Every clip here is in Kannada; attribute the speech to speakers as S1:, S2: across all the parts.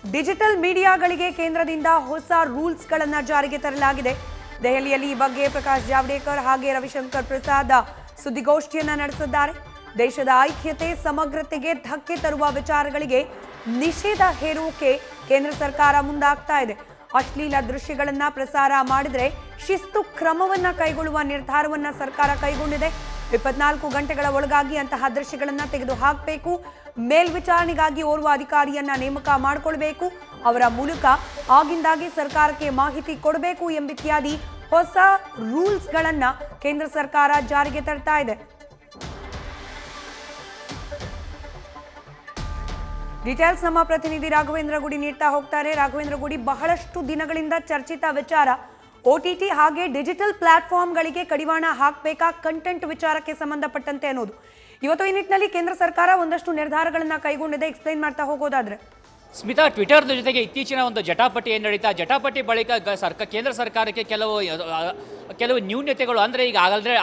S1: ಡಿಜಿಟಲ್ ಮೀಡಿಯಾಗಳಿಗೆ ಕೇಂದ್ರದಿಂದ ಹೊಸ ರೂಲ್ಸ್ಗಳನ್ನು ಜಾರಿಗೆ ತರಲಾಗಿದೆ. ದೆಹಲಿಯಲ್ಲಿ ಈ ಬಗ್ಗೆ ಪ್ರಕಾಶ್ ಜಾವಡೇಕರ್ ಹಾಗೆ ರವಿಶಂಕರ್ ಪ್ರಸಾದ್ ಸುದ್ದಿಗೋಷ್ಠಿಯನ್ನ ನಡೆಸಿದ್ದಾರೆ. ದೇಶದ ಐಕ್ಯತೆ ಸಮಗ್ರತೆಗೆ ಧಕ್ಕೆ ತರುವ ವಿಚಾರಗಳಿಗೆ ನಿಷೇಧ ಹೇರುವುದಕ್ಕೆ ಕೇಂದ್ರ ಸರ್ಕಾರ ಮುಂದಾಗ್ತಾ ಇದೆ. ಅಶ್ಲೀಲ ದೃಶ್ಯಗಳನ್ನ ಪ್ರಸಾರ ಮಾಡಿದ್ರೆ ಶಿಸ್ತು ಕ್ರಮವನ್ನ ಕೈಗೊಳ್ಳುವ ನಿರ್ಧಾರವನ್ನ ಸರ್ಕಾರ ಕೈಗೊಂಡಿದೆ. 24 ಗಂಟೆಗಳ ಒಳಗಾಗಿ ಅಂತಹ ದೃಶ್ಯಗಳನ್ನ ತೆಗೆದು ಹಾಕಬೇಕು. ಮೇಲ್ವಿಚಾರಣೆಗಾಗಿ ಓರ್ವ ಅಧಿಕಾರಿಯನ್ನ ನೇಮಕ ಮಾಡಿಕೊಳ್ಳಬೇಕು. ಅವರ ಮೂಲಕ ಆಗಿಂದಾಗೆ ಸರ್ಕಾರಕ್ಕೆ ಮಾಹಿತಿ ಕೊಡಬೇಕು ಎಂಬಿತ್ಯಾದಿ ಹೊಸ ರೂಲ್ಸ್ಗಳನ್ನ ಕೇಂದ್ರ ಸರ್ಕಾರ ಜಾರಿಗೆ ತರ್ತಾ ಇದೆ. ಡೀಟೇಲ್ಸ್ ನಮ್ಮ ಪ್ರತಿನಿಧಿ ರಾಘವೇಂದ್ರ ಗುಡಿ ನೀಡ್ತಾ ಹೋಗ್ತಾರೆ. ರಾಘವೇಂದ್ರ ಗುಡಿ, ಬಹಳಷ್ಟು ದಿನಗಳಿಂದ ಚರ್ಚಿತ ವಿಚಾರ OTT ಹಾಗೆ ಡಿಜಿಟಲ್ ಪ್ಲಾಟ್ಫಾರ್ಮ್ಗಳಿಗೆ ಕಡಿವಾಣ ಹಾಕಬೇಕಾ ಕಂಟೆಂಟ್ ವಿಚಾರಕ್ಕೆ ಸಂಬಂಧಪಟ್ಟಂತೆ ಅನ್ನೋದು. ಇವತ್ತು ಈ ನಿಟ್ಟಿನಲ್ಲಿ ಕೇಂದ್ರ ಸರ್ಕಾರ ಒಂದಷ್ಟು ನಿರ್ಧಾರಗಳನ್ನ ಕೈಗೊಂಡಿದೆ. ಎಕ್ಸ್ಪ್ಲೈನ್ ಮಾಡ್ತಾ ಹೋಗೋದಾದ್ರೆ
S2: ಸ್ಮಿತಾ, ಟ್ವಿಟರ್ನ ಜೊತೆಗೆ ಇತ್ತೀಚಿನ ಒಂದು ಜಟಾಪಟಿ ಏನು ನಡೀತಾ, ಜಟಾಪಟಿ ಬಳಿಕ ಕೇಂದ್ರ ಸರ್ಕಾರಕ್ಕೆ ಕೆಲವು ನ್ಯೂನತೆಗಳು, ಅಂದರೆ ಈಗ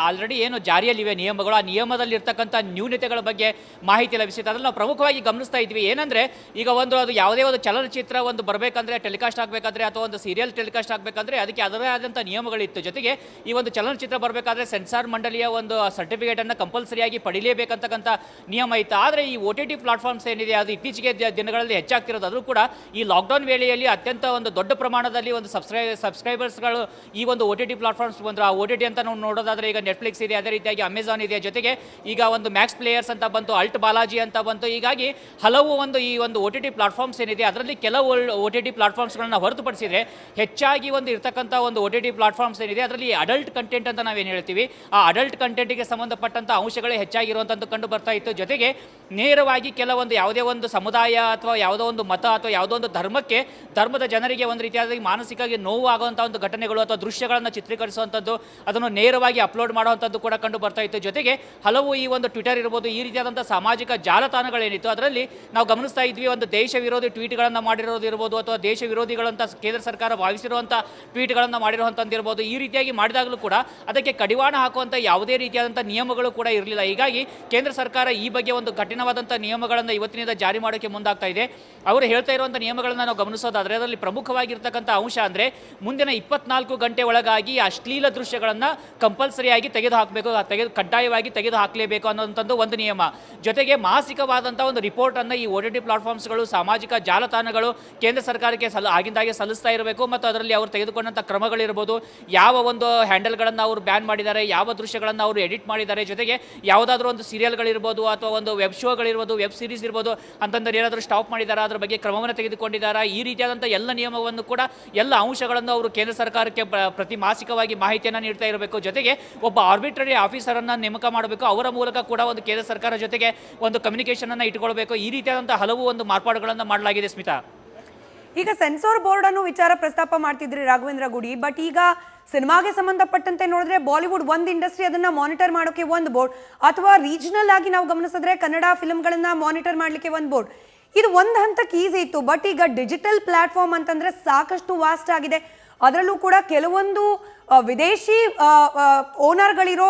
S2: ಆಲ್ರೆಡಿ ಏನು ಜಾರಿಯಲ್ಲಿವೆ ನಿಯಮಗಳು, ಆ ನಿಯಮದಲ್ಲಿರ್ತಕ್ಕಂಥ ನ್ಯೂನತೆಗಳ ಬಗ್ಗೆ ಮಾಹಿತಿ ಲಭಿಸಿತ್ತು. ಅದನ್ನು ನಾವು ಪ್ರಮುಖವಾಗಿ ಗಮನಿಸ್ತಾ ಇದ್ವಿ. ಏನಂದರೆ ಈಗ ಅದು ಯಾವುದೇ ಒಂದು ಚಲನಚಿತ್ರ ಬರಬೇಕಂದ್ರೆ, ಟೆಲಿಕಾಸ್ಟ್ ಆಗಬೇಕಾದ್ರೆ ಅಥವಾ ಒಂದು ಸೀರಿಯಲ್ ಟೆಲಿಕಾಸ್ಟ್ ಆಗಬೇಕಂದ್ರೆ ಅದಕ್ಕೆ ಅದರೇ ಆದಂಥ ನಿಯಮಗಳಿತ್ತು. ಜೊತೆಗೆ ಈ ಒಂದು ಚಲನಚಿತ್ರ ಬರಬೇಕಾದ್ರೆ ಸೆನ್ಸಾರ್ ಮಂಡಳಿಯ ಒಂದು ಸರ್ಟಿಫಿಕೇಟನ್ನು ಕಂಪಲ್ಸರಿಯಾಗಿ ಪಡೀಲೇಬೇಕಂತಕ್ಕಂಥ ನಿಯಮ ಇತ್ತು. ಆದರೆ ಈ OTT ಪ್ಲಾಟ್ಫಾರ್ಮ್ಸ್ ಏನಿದೆ ಅದು ಇತ್ತೀಚೆಗೆ ದಿನಗಳಲ್ಲಿ ಹೆಚ್ಚಾಗ್ತಿರೋದು. ಅದು ಕೂಡ ಈ ಲಾಕ್ಡೌನ್ ವೇಳೆಯಲ್ಲಿ ಅತ್ಯಂತ ಒಂದು ದೊಡ್ಡ ಪ್ರಮಾಣದಲ್ಲಿ ಒಂದು ಸಬ್ಸ್ಕ್ರೈಬರ್ಸ್ಗಳು ಈ ಒಂದು OTT ಪ್ಲಾಟ್ಫಾರ್ಮ್ಸ್ ಬಂದರು. ಆ OTT ಅಂತ ನಾವು ನೋಡೋದಾದ್ರೆ ಈಗ ನೆಟ್ಫ್ಲಿಕ್ಸ್ ಇದೆ, ಅದೇ ರೀತಿಯಾಗಿ ಅಮೆಝಾನ್ ಇದೆ, ಜೊತೆಗೆ ಈಗ ಒಂದು ಮ್ಯಾಕ್ಸ್ ಪ್ಲೇಯರ್ಸ್ ಅಂತ ಬಂತು, ಅಲ್ಟ್ ಬಾಲಾಜಿ ಅಂತ ಬಂತು. ಹೀಗಾಗಿ ಹಲವು ಈ ಒಂದು OTT ಪ್ಲಾಟ್ಫಾರ್ಮ್ಸ್ ಏನಿದೆ ಅದರಲ್ಲಿ ಕೆಲವು OTT ಪ್ಲಾಟ್ಫಾರ್ಮ್ಸ್ಗಳನ್ನ ಹೊರತುಪಡಿಸಿದರೆ ಹೆಚ್ಚಾಗಿ ಇರ್ತಕ್ಕಂಥ ಒಂದು OTT ಪ್ಲಾಟ್ಫಾರ್ಮ್ಸ್ ಏನಿದೆ ಅದರಲ್ಲಿ ಅಡಲ್ಟ್ ಕಂಟೆಂಟ್ ಅಂತ ನಾವೇನು ಹೇಳ್ತೀವಿ, ಆ ಅಡಲ್ಟ್ ಕಂಟೆಂಟ್ಗೆ ಸಂಬಂಧಪಟ್ಟಂಥ ಅಂಶಗಳೇ ಹೆಚ್ಚಾಗಿರುವಂಥದ್ದು ಕಂಡು ಬರ್ತಾ ಇತ್ತು. ಜೊತೆಗೆ ನೇರವಾಗಿ ಕೆಲವೊಂದು ಯಾವುದೇ ಒಂದು ಸಮುದಾಯ ಅಥವಾ ಯಾವುದೋ ಒಂದು ಮತ ಅಥವಾ ಯಾವುದೋ ಒಂದು ಧರ್ಮದ ಜನರಿಗೆ ಒಂದು ರೀತಿಯಾಗಿ ಮಾನಸಿಕವಾಗಿ ನೋವು ಆಗುವಂಥ ಒಂದು ಘಟನೆಗಳು ಅಥವಾ ದೃಶ್ಯಗಳನ್ನು ಚಿತ್ರೀಕರಿಸುವಂಥದ್ದು, ಅದನ್ನು ನೇರವಾಗಿ ಅಪ್ಲೋಡ್ ಮಾಡುವಂಥದ್ದು ಕೂಡ ಕಂಡು ಬರ್ತಾ ಇತ್ತು. ಜೊತೆಗೆ ಹಲವು ಈ ಒಂದು ಟ್ವಿಟರ್ ಇರ್ಬೋದು, ಈ ರೀತಿಯಾದಂಥ ಸಾಮಾಜಿಕ ಜಾಲತಾಣಗಳೇನಿತ್ತು ಅದರಲ್ಲಿ ನಾವು ಗಮನಿಸ್ತಾ ಇದ್ವಿ, ಒಂದು ದೇಶ ವಿರೋಧಿ ಟ್ವೀಟ್ಗಳನ್ನು ಮಾಡಿರೋದು ಇರ್ಬೋದು ಅಥವಾ ದೇಶ ವಿರೋಧಿಗಳಂತ ಕೇಂದ್ರ ಸರ್ಕಾರ ಭಾವಿಸಿರುವಂಥ ಟ್ವೀಟ್ಗಳನ್ನು ಮಾಡಿರುವಂಥದ್ದು ಇರ್ಬೋದು. ಈ ರೀತಿಯಾಗಿ ಮಾಡಿದಾಗಲೂ ಕೂಡ ಅದಕ್ಕೆ ಕಡಿವಾಣ ಹಾಕುವಂಥ ಯಾವುದೇ ರೀತಿಯಾದಂಥ ನಿಯಮಗಳು ಕೂಡ ಇರಲಿಲ್ಲ. ಹೀಗಾಗಿ ಕೇಂದ್ರ ಸರ್ಕಾರ ಈ ಬಗ್ಗೆ ಒಂದು ಕಠಿಣವಾದಂಥ ನಿಯಮಗಳನ್ನು ಇವತ್ತಿನಿಂದ ಜಾರಿ ಮಾಡೋಕ್ಕೆ ಮುಂದಾಗ್ತಾ ಇದೆ. ಅವರು ಹೇಳ್ತಾ ಇರುವಂಥ ನಿಯಮಗಳನ್ನು ನಾವು ಗಮನಿಸೋದಾದರೆ ಅದರಲ್ಲಿ ಪ್ರಮುಖವಾಗಿರ್ತಕ್ಕಂಥ ಅಂಶ ಅಂದರೆ ಮುಂದಿನ 24 ಗಂಟೆ ಒಳಗಾಗಿ ಅಶ್ಲೀಲ ದೃಶ್ಯಗಳನ್ನು ಕಂಪಲ್ಸರಿಯಾಗಿ ಕಡ್ಡಾಯವಾಗಿ ತೆಗೆದು ಹಾಕಲೇಬೇಕು ಅನ್ನೋಂಥದ್ದು ಒಂದು ನಿಯಮ. ಜೊತೆಗೆ ಮಾಸಿಕವಾದಂಥ ಒಂದು ರಿಪೋರ್ಟನ್ನು ಈ OTT ಪ್ಲಾಟ್ಫಾರ್ಮ್ಸ್ಗಳು, ಸಾಮಾಜಿಕ ಜಾಲತಾಣಗಳು ಕೇಂದ್ರ ಸರ್ಕಾರಕ್ಕೆ ಆಗಿಂದಾಗೆ ಸಲ್ಲಿಸ್ತಾ ಇರಬೇಕು. ಮತ್ತು ಅದರಲ್ಲಿ ಅವರು ತೆಗೆದುಕೊಂಡಂಥ ಕ್ರಮಗಳಿರ್ಬೋದು, ಯಾವ ಒಂದು ಹ್ಯಾಂಡಲ್ಗಳನ್ನು ಅವರು ಬ್ಯಾನ್ ಮಾಡಿದ್ದಾರೆ, ಯಾವ ದೃಶ್ಯಗಳನ್ನು ಅವರು ಎಡಿಟ್ ಮಾಡಿದ್ದಾರೆ, ಜೊತೆಗೆ ಯಾವುದಾದ್ರೂ ಒಂದು ಸೀರಿಯಲ್ಗಳಿರ್ಬೋದು ಅಥವಾ ಒಂದು ವೆಬ್ ಶೋಗಳಿರ್ಬೋದು, ವೆಬ್ ಸೀರೀಸ್ ಇರ್ಬೋದು ಅಂತಂದ್ರೆ ಏನಾದರೂ ಸ್ಟಾಪ್ ಮಾಡಿದ್ದಾರೆ, ಅದರ ಬಗ್ಗೆ ಕ್ರಮವನ್ನು ತೆಗೆದುಕೊಂಡಿದ್ದಾರೆ. ಈ ರೀತಿಯಾದಂಥ ಎಲ್ಲ ನಿಯಮವನ್ನು ಕೂಡ ಎಲ್ಲ ಅಂಶಗಳನ್ನು ಅವರು ಕೇಂದ್ರ ಸರ್ಕಾರಕ್ಕೆ ಪ್ರತಿ ಮಾಸಿಕವಾಗಿ ಮಾಹಿತಿಯನ್ನು ನೀಡ್ತಾ ಇರಬೇಕು. ಜೊತೆಗೆ ಒಬ್ಬ ಆರ್ಬಿಟ್ರರಿ ಆಫೀಸರನ್ನು ನೇಮಕ ಮಾಡಬೇಕು. ಅವರ ಮೂಲಕ ಕೂಡ ಒಂದು ಕೇಂದ್ರ ಸರ್ಕಾರ ಜೊತೆಗೆ ಒಂದು ಕಮ್ಯುನಿಕೇಷನ್ ಅನ್ನು ಇಟ್ಟುಕೊಳ್ಬೇಕು. ಈ ರೀತಿಯಾದಂಥ ಹಲವು ಒಂದು ಮಾರ್ಪಾಡುಗಳನ್ನು ಮಾಡಲಾಗಿದೆ. ಸ್ಮಿತಾ,
S1: ಈಗ ಸೆನ್ಸಾರ್ ಬೋರ್ಡ್ ಅನ್ನು ವಿಚಾರ ಪ್ರಸ್ತಾಪ ಮಾಡ್ತಿದ್ರಿ ರಾಘವೇಂದ್ರ ಗುಡಿ, ಬಟ್ ಈಗ ಸಿನಿಮಾಗೆ ಸಂಬಂಧಪಟ್ಟಂತೆ ನೋಡಿದ್ರೆ ಬಾಲಿವುಡ್ ಒಂದು ಇಂಡಸ್ಟ್ರಿ, ಅದನ್ನ ಮಾನಿಟರ್ ಮಾಡೋಕೆ ಒಂದು ಬೋರ್ಡ್, ಅಥವಾ ರೀಜನಲ್ ಆಗಿ ನಾವು ಗಮನಿಸಿದ್ರೆ ಕನ್ನಡ ಫಿಲ್ಮ್ಗಳನ್ನ ಮಾನಿಟರ್ ಮಾಡಲಿಕ್ಕೆ ಒಂದು ಬೋರ್ಡ್. ಇದು ಒಂದು ಹಂತಕ್ಕೆ ಈಸಿ ಇತ್ತು. ಬಟ್ ಈಗ ಡಿಜಿಟಲ್ ಪ್ಲಾಟ್ಫಾರ್ಮ್ ಅಂತಂದ್ರೆ ಸಾಕಷ್ಟು ವಾಸ್ಟ್ ಆಗಿದೆ. ಅದರಲ್ಲೂ ಕೂಡ ಕೆಲವೊಂದು ವಿದೇಶಿ ಓನರ್ಗಳಿರೋ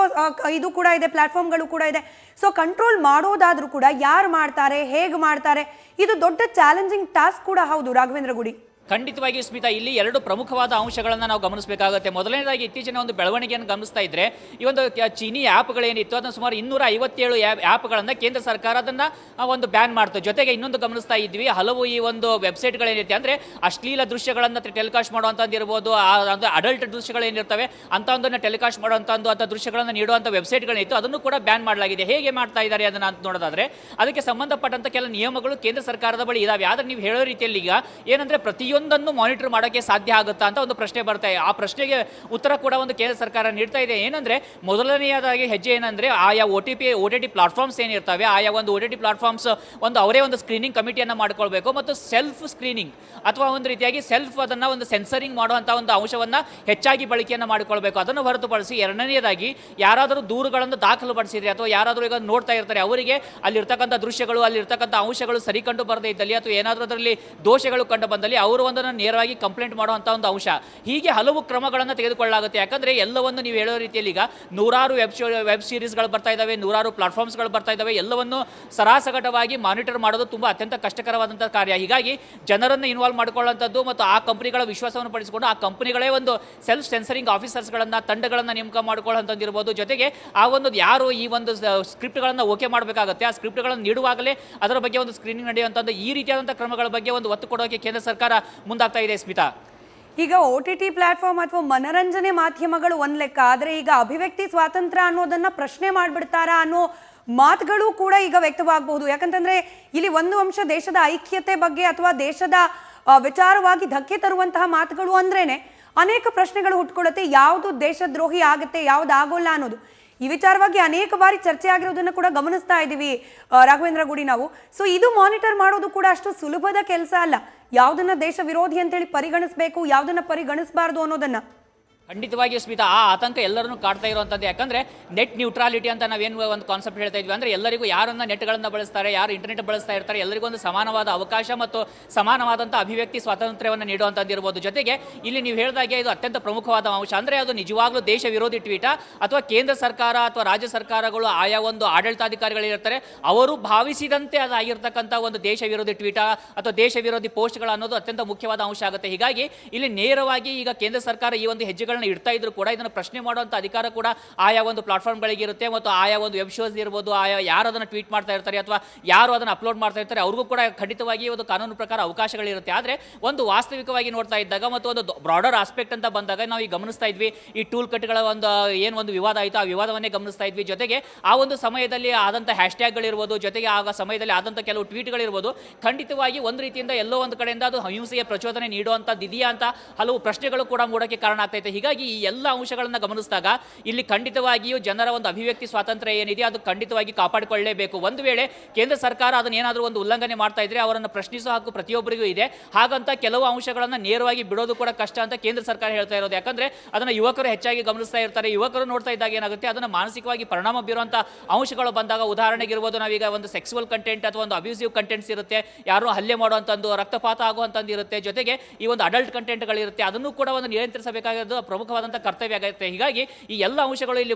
S1: ಇದು ಕೂಡ ಇದೆ, ಪ್ಲಾಟ್ಫಾರ್ಮ್ಗಳು ಕೂಡ ಇದೆ. ಸೊ ಕಂಟ್ರೋಲ್ ಮಾಡೋದಾದ್ರೂ ಕೂಡ ಯಾರು ಮಾಡ್ತಾರೆ, ಹೇಗೆ ಮಾಡ್ತಾರೆ, ಇದು ದೊಡ್ಡ ಚಾಲೆಂಜಿಂಗ್ ಟಾಸ್ಕ್ ಕೂಡ ಹೌದು ರಾಘವೇಂದ್ರ ಗುಡಿ.
S2: ಖಂಡಿತವಾಗಿ ಸ್ಮಿತಾ, ಇಲ್ಲಿ ಎರಡು ಪ್ರಮುಖವಾದ ಅಂಶಗಳನ್ನು ನಾವು ಗಮನಿಸಬೇಕಾಗುತ್ತೆ. ಮೊದಲನೇದಾಗಿ ಇತ್ತೀಚಿನ ಒಂದು ಬೆಳವಣಿಗೆಯನ್ನು ಗಮನಿಸ್ತಾ ಇದ್ದರೆ ಈ ಒಂದು ಚೀನಿ ಆ್ಯಪ್ಗಳೇನಿತ್ತು ಅದನ್ನು ಸುಮಾರು 257 ಆ್ಯಪ್ಗಳನ್ನು ಕೇಂದ್ರ ಸರ್ಕಾರ ಅದನ್ನು ಒಂದು ಬ್ಯಾನ್ ಮಾಡ್ತು. ಜೊತೆಗೆ ಇನ್ನೊಂದು ಗಮನಿಸ್ತಾ ಇದ್ವಿ, ಹಲವು ಈ ಒಂದು ವೆಬ್ಸೈಟ್ಗಳೇನಿರುತ್ತೆ ಅಂದರೆ ಅಶ್ಲೀಲ ದೃಶ್ಯಗಳನ್ನು ಟೆಲಿಕಾಸ್ಟ್ ಮಾಡುವಂಥದ್ದು ಇರ್ಬೋದು, ಅಡಲ್ಟ್ ದೃಶ್ಯಗಳೇನಿರ್ತವೆ ಅಂಥದ್ದನ್ನು ಟೆಲಿಕಾಸ್ಟ್ ಮಾಡುವಂಥದ್ದು ಅಥವಾ ದೃಶ್ಯಗಳನ್ನು ನೀಡುವಂಥ ವೆಬ್ಸೈಟ್ಗಳೇನಿತ್ತು ಅದನ್ನು ಕೂಡ ಬ್ಯಾನ್ ಮಾಡಲಾಗಿದೆ. ಹೇಗೆ ಮಾಡ್ತಾ ಇದ್ದಾರೆ ಅದನ್ನು ಅಂತ ನೋಡೋದಾದರೆ ಅದಕ್ಕೆ ಸಂಬಂಧಪಟ್ಟಂಥ ಕೆಲ ನಿಯಮಗಳು ಕೇಂದ್ರ ಸರ್ಕಾರದ ಬಳಿ ಇದಾವೆ. ಆದರೆ ನೀವು ಹೇಳೋ ರೀತಿಯಲ್ಲಿ ಈಗ ಏನಂದರೆ ಪ್ರತಿಯೊಂದನ್ನು ಮಾನಿಟರ್ ಮಾಡೋಕ್ಕೆ ಸಾಧ್ಯ ಆಗುತ್ತಾ ಅಂತ ಒಂದು ಪ್ರಶ್ನೆ ಬರ್ತಾ ಇದೆ. ಆ ಪ್ರಶ್ನೆಗೆ ಉತ್ತರ ಕೂಡ ಒಂದು ಕೇಂದ್ರ ಸರ್ಕಾರ ನೀಡ್ತಾ ಇದೆ. ಏನಂದರೆ ಮೊದಲನೆಯದಾಗಿ ಹೆಜ್ಜೆ ಏನಂದರೆ ಆಯಾ OTT ಪ್ಲಾಟ್ಫಾರ್ಮ್ಸ್ ಏನಿರ್ತವೆ, ಆಯಾ ಒಂದು OTT ಪ್ಲಾಟ್ಫಾರ್ಮ್ಸ್ ಅವರೇ ಒಂದು ಸ್ಕ್ರೀನಿಂಗ್ ಕಮಿಟಿಯನ್ನು ಮಾಡ್ಕೊಳ್ಬೇಕು ಮತ್ತು ಸೆಲ್ಫ್ ಸ್ಕ್ರೀನಿಂಗ್ ಅಥವಾ ಒಂದು ರೀತಿಯಾಗಿ ಅದನ್ನು ಒಂದು ಸೆನ್ಸರಿಂಗ್ ಮಾಡುವಂಥ ಒಂದು ಅಂಶವನ್ನು ಹೆಚ್ಚಾಗಿ ಬಳಕೆಯನ್ನು ಮಾಡಿಕೊಳ್ಬೇಕು. ಅದನ್ನು ಹೊರತುಪಡಿಸಿ ಎರಡನೆಯದಾಗಿ ಯಾರಾದರೂ ದೂರುಗಳನ್ನು ದಾಖಲುಪಡಿಸಿದರೆ ಅಥವಾ ಯಾರಾದರೂ ಈಗ ನೋಡ್ತಾ ಇರ್ತಾರೆ ಅವರಿಗೆ ಅಲ್ಲಿರ್ತಕ್ಕಂಥ ದೃಶ್ಯಗಳು, ಅಲ್ಲಿರ್ತಕ್ಕಂಥ ಅಂಶಗಳು ಸರಿ ಕಂಡು ಬರದೇ ಇದ್ದಲ್ಲಿ ಅಥವಾ ಏನಾದರೂ ಅದರಲ್ಲಿ ದೋಷಗಳು ಕಂಡು ಬಂದಲ್ಲಿ ಅವರು ಎಲ್ಲವೊಂದನ್ನು ನೇರವಾಗಿ ಕಂಪ್ಲೇಂಟ್ ಮಾಡುವಂಥ ಒಂದು ಅಂಶ. ಹೀಗೆ ಹಲವು ಕ್ರಮಗಳನ್ನು ತೆಗೆದುಕೊಳ್ಳಲಾಗುತ್ತೆ. ಯಾಕಂದರೆ ಎಲ್ಲವನ್ನು ನೀವು ಹೇಳೋ ರೀತಿಯಲ್ಲಿ ಈಗ ನೂರಾರು ವೆಬ್ ಸೀರೀಸ್ಗಳು ಬರ್ತಾ ಇದ್ದಾವೆ, ನೂರಾರು ಪ್ಲಾಟ್ಫಾರ್ಮ್ಸ್ಗಳು ಬರ್ತಾ ಇದ್ದಾವೆ. ಎಲ್ಲವನ್ನು ಸರಾಸಗಟವಾಗಿ ಮಾನಿಟರ್ ಮಾಡೋದು ತುಂಬ ಅತ್ಯಂತ ಕಷ್ಟಕರವಾದಂಥ ಕಾರ್ಯ. ಹೀಗಾಗಿ ಜನರನ್ನು ಇನ್ವಾಲ್ವ್ ಮಾಡಿಕೊಳ್ಳುವಂಥದ್ದು ಮತ್ತು ಆ ಕಂಪನಿಗಳ ವಿಶ್ವಾಸವನ್ನು ಪಡಿಸಿಕೊಂಡು ಆ ಕಂಪನಿಗಳೇ ಒಂದು ಸೆಲ್ಫ್ ಸೆನ್ಸರಿಂಗ್ ಆಫೀಸರ್ಸ್ಗಳನ್ನು, ತಂಡಗಳನ್ನು ನೇಮಕ ಮಾಡಿಕೊಳ್ಳುವಂಥದ್ದು ಇರ್ಬೋದು. ಜೊತೆಗೆ ಆ ಒಂದು ಯಾರು ಈ ಒಂದು ಸ್ಕ್ರಿಪ್ಟ್ಗಳನ್ನು ಓಕೆ ಮಾಡಬೇಕಾಗುತ್ತೆ, ಆ ಸ್ಕ್ರಿಪ್ಟ್ಗಳನ್ನು ನೀಡುವಾಗಲೇ ಅದರ ಬಗ್ಗೆ ಒಂದು ಸ್ಕ್ರೀನಿಂಗ್ ನಡೆಯುವಂಥದ್ದು, ಈ ರೀತಿಯಾದಂಥ ಕ್ರಮಗಳ ಬಗ್ಗೆ ಒಂದು ಒತ್ತು ಕೊಡೋಕೆ ಕೇಂದ್ರ ಸರ್ಕಾರ ಮುಂದಾಗ್ತಾ ಇದೆ. ಸ್ಮಿತಾ,
S1: ಈಗ OTT ಪ್ಲಾಟ್ಫಾರ್ಮ್ ಅಥವಾ ಮನರಂಜನೆ ಮಾಧ್ಯಮಗಳು ಒಂದ್ ಲೆಕ್ಕ, ಆದರೆ ಈಗ ಅಭಿವ್ಯಕ್ತಿ ಸ್ವಾತಂತ್ರ್ಯ ಅನ್ನೋದನ್ನ ಪ್ರಶ್ನೆ ಮಾಡ್ಬಿಡ್ತಾರಾ ಅನ್ನೋ ಮಾತುಗಳು ಕೂಡ ಈಗ ವ್ಯಕ್ತವಾಗಬಹುದು. ಯಾಕಂತಂದ್ರೆ ಇಲ್ಲಿ ಒಂದು ಅಂಶ ದೇಶದ ಐಕ್ಯತೆ ಬಗ್ಗೆ ಅಥವಾ ದೇಶದ ವಿಚಾರವಾಗಿ ಧಕ್ಕೆ ತರುವಂತಹ ಮಾತುಗಳು ಅಂದ್ರೇನೆ ಅನೇಕ ಪ್ರಶ್ನೆಗಳು ಹುಟ್ಕೊಳ್ಳುತ್ತೆ. ಯಾವುದು ದೇಶದ್ರೋಹಿ ಆಗುತ್ತೆ, ಯಾವ್ದು ಆಗೋಲ್ಲ ಅನ್ನೋದು. ಈ ವಿಚಾರವಾಗಿ ಅನೇಕ ಬಾರಿ ಚರ್ಚೆ ಆಗಿರೋದನ್ನು ಕೂಡ ಗಮನಿಸ್ತಾ ಇದ್ದೀವಿ ರಾಘವೇಂದ್ರ ಗುಡಿ ನಾವು. ಸೊ ಇದು ಮಾನಿಟರ್ ಮಾಡೋದು ಕೂಡ ಅಷ್ಟು ಸುಲಭದ ಕೆಲಸ ಅಲ್ಲ. ಯಾವುದನ್ನ ದೇಶ ವಿರೋಧಿ ಅಂತೇಳಿ ಪರಿಗಣಿಸಬೇಕು, ಯಾವುದನ್ನ ಪರಿಗಣಿಸಬಾರ್ದು ಅನ್ನೋದನ್ನ
S2: ಖಂಡಿತವಾಗಿಯೂ ಸ್ಮಿತಾ, ಆ ಆತಂಕ ಎಲ್ಲರನ್ನೂ ಕಾಡ್ತಾ ಇರುವಂಥದ್ದು. ಯಾಕಂದರೆ ನೆಟ್ ನ್ಯೂಟ್ರಾಲಿಟಿ ಅಂತ ನಾವೇನು ಒಂದು ಕಾನ್ಸೆಪ್ಟ್ ಹೇಳ್ತಾ ಇದ್ವಿ, ಅಂದರೆ ಎಲ್ಲರಿಗೂ ಯಾರನ್ನ ನೆಟ್ಗಳನ್ನು ಬಳಸ್ತಾರೆ, ಯಾರು ಇಂಟರ್ನೆಟ್ ಬಳಸ್ತಾ ಇರ್ತಾರೆ, ಎಲ್ಲರಿಗೂ ಒಂದು ಸಮಾನವಾದ ಅವಕಾಶ ಮತ್ತು ಸಮಾನವಾದಂಥ ಅಭಿವ್ಯಕ್ತಿ ಸ್ವಾತಂತ್ರ್ಯವನ್ನು ನೀಡುವಂಥದ್ದು ಇರ್ಬೋದು. ಜೊತೆಗೆ ಇಲ್ಲಿ ನೀವು ಹೇಳಿದಾಗೆ ಇದು ಅತ್ಯಂತ ಪ್ರಮುಖವಾದ ಅಂಶ. ಅಂದರೆ ಅದು ನಿಜವಾಗ್ಲೂ ದೇಶ ವಿರೋಧಿ ಟ್ವೀಟಾ ಅಥವಾ ಕೇಂದ್ರ ಸರ್ಕಾರ ಅಥವಾ ರಾಜ್ಯ ಸರ್ಕಾರಗಳು ಆಯಾ ಒಂದು ಆಡಳಿತಾಧಿಕಾರಿಗಳಿರ್ತಾರೆ ಅವರು ಭಾವಿಸಿದಂತೆ ಅದಾಗಿರ್ತಕ್ಕಂಥ ಒಂದು ದೇಶ ವಿರೋಧಿ ಟ್ವೀಟಾ ಅಥವಾ ದೇಶ ವಿರೋಧಿ ಪೋಸ್ಟ್ಗಳು ಅನ್ನೋದು ಅತ್ಯಂತ ಮುಖ್ಯವಾದ ಅಂಶ ಆಗುತ್ತೆ. ಹೀಗಾಗಿ ಇಲ್ಲಿ ನೇರವಾಗಿ ಈಗ ಕೇಂದ್ರ ಸರ್ಕಾರ ಈ ಒಂದು ಹೆಜ್ಜೆಗಳನ್ನ ಇಡ್ತಾ ಇದ್ರು ಕೂಡ ಇದನ್ನು ಪ್ರಶ್ನೆ ಮಾಡುವಂಥ ಅಧಿಕಾರ ಕೂಡ ಆಯಾ ಒಂದು ಪ್ಲಾಟ್ಫಾರ್ಮ್ಗಳಿಗೆ ಇರುತ್ತೆ ಮತ್ತು ಆಯಾ ಒಂದು ವೆಬ್ ಶೋಸ್ ಇರ್ಬೋದು, ಆಯಾ ಯಾರು ಅದನ್ನು ಟ್ವೀಟ್ ಮಾಡ್ತಾ ಇರ್ತಾರೆ ಅಥವಾ ಯಾರು ಅದನ್ನು ಅಪ್ಲೋಡ್ ಮಾಡ್ತಾ ಇರ್ತಾರೆ ಅವ್ರಿಗೂ ಕೂಡ ಖಂಡಿತವಾಗಿ ಒಂದು ಕಾನೂನು ಪ್ರಕಾರ ಅವಕಾಶಗಳಿರುತ್ತೆ. ಆದರೆ ಒಂದು ವಾಸ್ತವಿಕವಾಗಿ ನೋಡ್ತಾ ಇದ್ದಾಗ ಮತ್ತು ಒಂದು ಬ್ರಾಡರ್ ಆಸ್ಪೆಕ್ಟ್ ಅಂತ ಬಂದಾಗ ನಾವು ಈಗ ಗಮನಿಸ್ತಾ ಇದ್ವಿ, ಈ ಟೂಲ್ ಕಟ್ಗಳ ಒಂದು ವಿವಾದ ಆಯಿತು, ಆ ವಿವಾದವನ್ನೇ ಗಮನಿಸ್ತಾ ಇದ್ವಿ. ಜೊತೆಗೆ ಆ ಒಂದು ಸಮಯದಲ್ಲಿ ಆದಂಥ ಹ್ಯಾಶ್ಟ್ಯಾಗ್ಗಳಿರ್ಬೋದು, ಜೊತೆಗೆ ಆಗ ಸಮಯದಲ್ಲಿ ಆದಂಥ ಕೆಲವು ಟ್ವೀಟ್ಗಳಿರ್ಬೋದು, ಖಂಡಿತವಾಗಿ ಒಂದು ರೀತಿಯಿಂದ ಎಲ್ಲೋ ಒಂದು ಕಡೆಯಿಂದ ಅದು ಹಿಂಸೆಗೆ ಪ್ರಚೋದನೆ ನೀಡುವಂಥದ್ದು ಇದೆಯಾ ಅಂತ ಹಲವು ಪ್ರಶ್ನೆಗಳು ಕೂಡ ಮೂಡೋಕ್ಕೆ ಕಾರಣ ಆಗ್ತೈತೆ. ಹೀಗಾಗಿ ಈ ಎಲ್ಲ ಅಂಶಗಳನ್ನು ಗಮನಿಸಿದಾಗ ಇಲ್ಲಿ ಖಂಡಿತವಾಗಿಯೂ ಜನರ ಒಂದು ಅಭಿವ್ಯಕ್ತಿ ಸ್ವಾತಂತ್ರ್ಯ ಏನಿದೆ ಅದು ಖಂಡಿತವಾಗಿ ಕಾಪಾಡಿಕೊಳ್ಳಲೇಬೇಕು. ಒಂದು ವೇಳೆ ಕೇಂದ್ರ ಸರ್ಕಾರ ಅದನ್ನ ಏನಾದರೂ ಒಂದು ಉಲ್ಲಂಘನೆ ಮಾಡ್ತಾ ಇದ್ರೆ ಅವರನ್ನು ಪ್ರಶ್ನಿಸುವ ಹಕ್ಕು ಪ್ರತಿಯೊಬ್ಬರಿಗೂ ಇದೆ. ಹಾಗಂತ ಕೆಲವು ಅಂಶಗಳನ್ನು ನೇರವಾಗಿ ಬಿಡೋದು ಕೂಡ ಕಷ್ಟ ಅಂತ ಕೇಂದ್ರ ಸರ್ಕಾರ ಹೇಳ್ತಾ ಇರೋದು. ಯಾಕಂದ್ರೆ ಅದನ್ನು ಯುವಕರು ಹೆಚ್ಚಾಗಿ ಗಮನಿಸ್ತಾ ಇರ್ತಾರೆ. ಯುವಕರು ನೋಡ್ತಾ ಇದ್ದಾಗ ಏನಾಗುತ್ತೆ, ಅದನ್ನು ಮಾನಸಿಕವಾಗಿ ಪರಿಣಾಮ ಬೀರುವಂಥ ಅಂಶಗಳು ಬಂದಾಗ, ಉದಾಹರಣೆಗೆ ಇರ್ಬೋದು, ನಾವೀಗ ಒಂದು ಸೆಕ್ಸುವಲ್ ಕಂಟೆಂಟ್ ಅಥವಾ ಒಂದು ಅಬ್ಯೂಸಿವ್ ಕಂಟೆಂಟ್ಸ್ ಇರುತ್ತೆ, ಯಾರು ಹಲ್ಲೆ ಮಾಡುವಂಥದ್ದು, ರಕ್ತಪಾತ ಆಗುವಂಥದ್ದು ಇರುತ್ತೆ, ಜೊತೆಗೆ ಈ ಒಂದು ಅಡಲ್ಟ್ ಕಂಟೆಂಟ್ಗಳಿರುತ್ತೆ, ಅದನ್ನು ಕೂಡ ಒಂದು ನಿಯಂತ್ರಿಸಬೇಕಾಗಿರೋದು ಪ್ರಮುಖವಾದಂಥ ಕರ್ತವ್ಯ ಆಗುತ್ತೆ. ಹೀಗಾಗಿ ಈ ಎಲ್ಲ ಅಂಶಗಳು ಇಲ್ಲಿ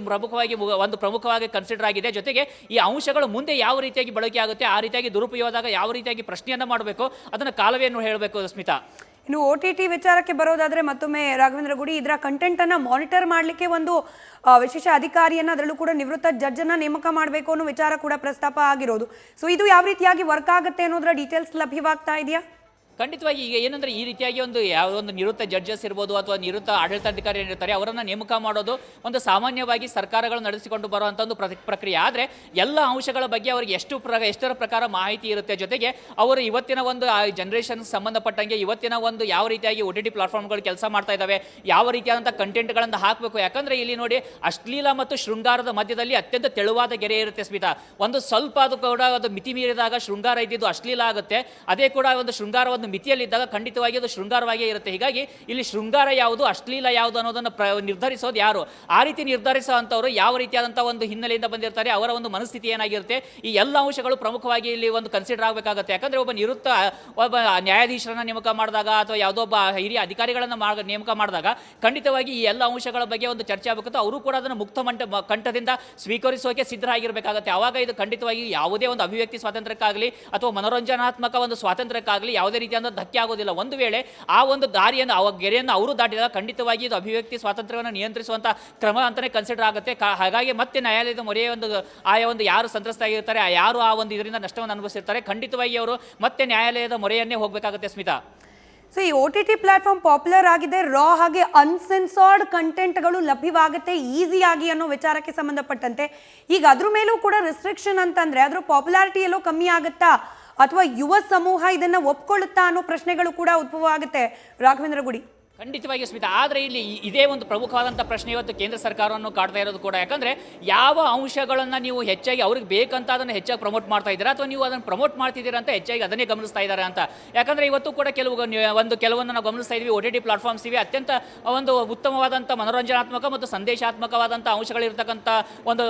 S2: ಪ್ರಮುಖವಾಗಿ ಕನ್ಸಿಡರ್ ಆಗಿದೆ. ಜೊತೆಗೆ ಈ ಅಂಶಗಳು ಮುಂದೆ ಯಾವ ರೀತಿಯಾಗಿ ಬಳಕೆ ಆಗುತ್ತೆ, ಆ ರೀತಿಯಾಗಿ ದುರುಪಯೋಗದಾಗ ಯಾವ ರೀತಿಯಾಗಿ ಪ್ರಶ್ನೆಯನ್ನು ಮಾಡಬೇಕು ಅದನ್ನು ಕಾಲವೇನು ಹೇಳಬೇಕು ಸ್ಮಿತಾ.
S1: ಇನ್ನು OTT ವಿಚಾರಕ್ಕೆ ಬರೋದಾದ್ರೆ ಮತ್ತೊಮ್ಮೆ ರಾಘವೇಂದ್ರ ಗುಡಿ, ಇದರ ಕಂಟೆಂಟ್ ಅನ್ನ ಮಾನಿಟರ್ ಮಾಡಲಿಕ್ಕೆ ಒಂದು ವಿಶೇಷ ಅಧಿಕಾರಿಯನ್ನ, ಅದರಲ್ಲೂ ಕೂಡ ನಿವೃತ್ತ ಜಡ್ಜ್ ಅನ್ನ ನೇಮಕ ಮಾಡಬೇಕು ಅನ್ನೋ ವಿಚಾರ ಕೂಡ ಪ್ರಸ್ತಾಪ ಆಗಿರೋದು. ಸೊ ಇದು ಯಾವ ರೀತಿಯಾಗಿ ವರ್ಕ್ ಆಗುತ್ತೆ ಅನ್ನೋದರ ಡೀಟೇಲ್ಸ್ ಲಭ್ಯವಾಗ್ತಾ ಇದೆಯಾ?
S2: ಖಂಡಿತವಾಗಿ ಈಗ ಏನಂದರೆ ಈ ರೀತಿಯಾಗಿ ಯಾವುದೊಂದು ನಿವೃತ್ತ ಜಡ್ಜಸ್ ಇರ್ಬೋದು ಅಥವಾ ನಿವೃತ್ತ ಆಡಳಿತಾಧಿಕಾರಿ ಏನಿರ್ತಾರೆ ಅವರನ್ನು ನೇಮಕ ಮಾಡೋದು ಒಂದು ಸಾಮಾನ್ಯವಾಗಿ ಸರ್ಕಾರಗಳು ನಡೆಸಿಕೊಂಡು ಬರುವಂಥ ಒಂದು ಪ್ರಕ್ರಿಯೆ. ಆದರೆ ಎಲ್ಲ ಅಂಶಗಳ ಬಗ್ಗೆ ಅವರಿಗೆ ಎಷ್ಟರ ಪ್ರಕಾರ ಮಾಹಿತಿ ಇರುತ್ತೆ. ಜೊತೆಗೆ ಅವರು ಇವತ್ತಿನ ಒಂದು ಜನರೇಷನ್ ಸಂಬಂಧಪಟ್ಟಂಗೆ ಇವತ್ತಿನ ಒಂದು ಯಾವ ರೀತಿಯಾಗಿ OTT ಪ್ಲಾಟ್ಫಾರ್ಮ್ಗಳು ಕೆಲಸ ಮಾಡ್ತಾ ಇದ್ದಾವೆ, ಯಾವ ರೀತಿಯಾದಂಥ ಕಂಟೆಂಟ್ಗಳನ್ನು ಹಾಕಬೇಕು. ಯಾಕಂದರೆ ಇಲ್ಲಿ ನೋಡಿ, ಅಶ್ಲೀಲ ಮತ್ತು ಶೃಂಗಾರದ ಮಧ್ಯದಲ್ಲಿ ಅತ್ಯಂತ ತೆಳುವಾದ ಗೆರೆ ಇರುತ್ತೆ ಸ್ಮಿತಾ. ಒಂದು ಸ್ವಲ್ಪ ಅದು ಕೂಡ ಅದು ಮಿತಿ ಮೀರಿದಾಗ ಶೃಂಗಾರ ಇದ್ದಿದ್ದು ಅಶ್ಲೀಲ ಆಗುತ್ತೆ. ಅದೇ ಕೂಡ ಒಂದು ಶೃಂಗಾರ ಒಂದು ಮಿತಿಯಲ್ಲಿದ್ದಾಗ ಖಂಡಿತವಾಗಿ ಅದು ಶೃಂಗಾರವಾಗಿಯೇ ಇರುತ್ತೆ. ಹೀಗಾಗಿ ಇಲ್ಲಿ ಶೃಂಗಾರ ಯಾವುದು, ಅಶ್ಲೀಲ ಯಾವುದು ಅನ್ನೋದನ್ನು ನಿರ್ಧರಿಸೋದು ಯಾರು? ಆ ರೀತಿ ನಿರ್ಧರಿಸೋ ಅಂಥವ್ರು ಯಾವ ರೀತಿಯಾದಂಥ ಒಂದು ಹಿನ್ನೆಲೆಯಿಂದ ಬಂದಿರ್ತಾರೆ, ಅವರ ಒಂದು ಮನಸ್ಥಿತಿ ಏನಾಗಿರುತ್ತೆ, ಈ ಎಲ್ಲ ಅಂಶಗಳು ಪ್ರಮುಖವಾಗಿ ಇಲ್ಲಿ ಒಂದು ಕನ್ಸಿಡರ್ ಆಗಬೇಕಾಗುತ್ತೆ. ಯಾಕಂದರೆ ಒಬ್ಬ ನ್ಯಾಯಾಧೀಶರನ್ನ ನೇಮಕ ಮಾಡಿದಾಗ ಅಥವಾ ಯಾವುದೋ ಒಬ್ಬ ಹಿರಿಯ ಅಧಿಕಾರಿಗಳನ್ನು ನೇಮಕ ಮಾಡಿದಾಗ ಖಂಡಿತವಾಗಿ ಈ ಎಲ್ಲ ಅಂಶಗಳ ಬಗ್ಗೆ ಒಂದು ಚರ್ಚೆ ಆಗಬೇಕು. ಅವರು ಕೂಡ ಅದನ್ನು ಮುಕ್ತ ಕಂಠದಿಂದ ಸ್ವೀಕರಿಸೋಕೆ ಸಿದ್ಧರಾಗಿರಬೇಕಾಗುತ್ತೆ. ಆವಾಗ ಇದು ಖಂಡಿತವಾಗಿ ಯಾವುದೇ ಒಂದು ಅಭಿವ್ಯಕ್ತಿ ಸ್ವಾತಂತ್ರ್ಯಕ್ಕಾಗಲಿ ಅಥವಾ ಮನೋರಂಜನಾತ್ಮಕ ಒಂದು ಸ್ವಾತಂತ್ರ್ಯಕ್ಕಾಗಲಿ ಯಾವುದೇ ರೀತಿಯ ಧಕ್ಕೆ ಆಗೋದಿಲ್ಲ. ಒಂದು ವೇಳೆ ಆ ಒಂದು ದಾರಿಯನ್ನು ಗೆರೆಯನ್ನು ಅವರು ದಾಟಿದಾಗ ಖಂಡಿತವಾಗಿ ಇದು ಅಭಿವ್ಯಕ್ತಿ ಸ್ವಾತಂತ್ರ್ಯವನ್ನು ನಿಯಂತ್ರಿಸುವಂಥ ಕ್ರಮ ಅಂತಲೇ ಕನ್ಸಿಡರ್ ಆಗುತ್ತೆ. ಹಾಗಾಗಿ ಮತ್ತೆ ನ್ಯಾಯಾಲಯದ ಮೊರೆಯ ಆಯಾ ಒಂದು ಯಾರು ಸಂತ್ರಸ್ತಾಗಿರ್ತಾರೆ, ಯಾರು ಆ ಒಂದು ಇದರಿಂದ ನಷ್ಟವನ್ನು ಅನುಭವಿಸಿರ್ತಾರೆ, ಖಂಡಿತವಾಗಿ ಅವರು ಮತ್ತೆ ನ್ಯಾಯಾಲಯದ ಮೊರೆಯನ್ನೇ ಹೋಗಬೇಕಾಗುತ್ತೆ ಸ್ಮಿತಾ.
S1: ಸೊ ಈ OTT ಪ್ಲಾಟ್ಫಾರ್ಮ್ ಪಾಪ್ಯುಲರ್ ಆಗಿದೆ, ರಾ ಹಾಗೆ ಅನ್ಸೆನ್ಸಾರ್ಡ್ ಕಂಟೆಂಟ್ಗಳು ಲಭ್ಯವಾಗುತ್ತೆ ಈಸಿಯಾಗಿ ಅನ್ನೋ ವಿಚಾರಕ್ಕೆ ಸಂಬಂಧಪಟ್ಟಂತೆ ಈಗ ಅದ್ರ ಮೇಲೂ ಕೂಡ ರೆಸ್ಟ್ರಿಕ್ಷನ್ ಅಂತಂದ್ರೆ ಅದ್ರ ಪಾಪ್ಯುಲಾರಿಟಿ ಎಲ್ಲೋ ಕಮ್ಮಿ ಆಗುತ್ತಾ ಅಥವಾ ಯುವ ಸಮೂಹ ಇದನ್ನ ಒಪ್ಕೊಳ್ಳುತ್ತಾ ಅನ್ನೋ ಪ್ರಶ್ನೆಗಳು ಕೂಡ ಉದ್ಭವ ಆಗುತ್ತೆ ರಾಘವೇಂದ್ರ ಗುಡಿ.
S2: ಖಂಡಿತವಾಗಿ ಸ್ಮಿತಾ. ಆದರೆ ಇಲ್ಲಿ ಇದೇ ಒಂದು ಪ್ರಮುಖವಾದಂಥ ಪ್ರಶ್ನೆ ಇವತ್ತು ಕೇಂದ್ರ ಸರ್ಕಾರವನ್ನು ಕಾಡ್ತಾ ಇರೋದು ಕೂಡ. ಯಾಕಂದರೆ ಯಾವ ಅಂಶಗಳನ್ನು ನೀವು ಹೆಚ್ಚಾಗಿ ಅವ್ರಿಗೆ ಬೇಕಂತ ಅದನ್ನು ಹೆಚ್ಚಾಗಿ ಪ್ರಮೋಟ್ ಮಾಡ್ತಾ ಇದ್ದೀರಾ, ಅಥವಾ ನೀವು ಅದನ್ನು ಪ್ರಮೋಟ್ ಮಾಡ್ತಿದ್ದೀರಾ ಅಂತ ಹೆಚ್ಚಾಗಿ ಅದನ್ನೇ ಗಮನಿಸ್ತಾ ಇದ್ದಾರೆ ಅಂತ. ಯಾಕಂದರೆ ಇವತ್ತು ಕೂಡ ಕೆಲವೊಂದು ನಾವು ಗಮನಿಸ್ತಾ ಇದ್ವಿ, OTT ಪ್ಲಾಟ್ಫಾರ್ಮ್ಸ್ ಇವೆ, ಅತ್ಯಂತ ಒಂದು ಉತ್ತಮವಾದಂಥ ಮನೋರಂಜನಾತ್ಮಕ ಮತ್ತು ಸಂದೇಶಾತ್ಮಕವಾದಂಥ ಅಂಶಗಳಿರ್ತಕ್ಕಂಥ ಒಂದು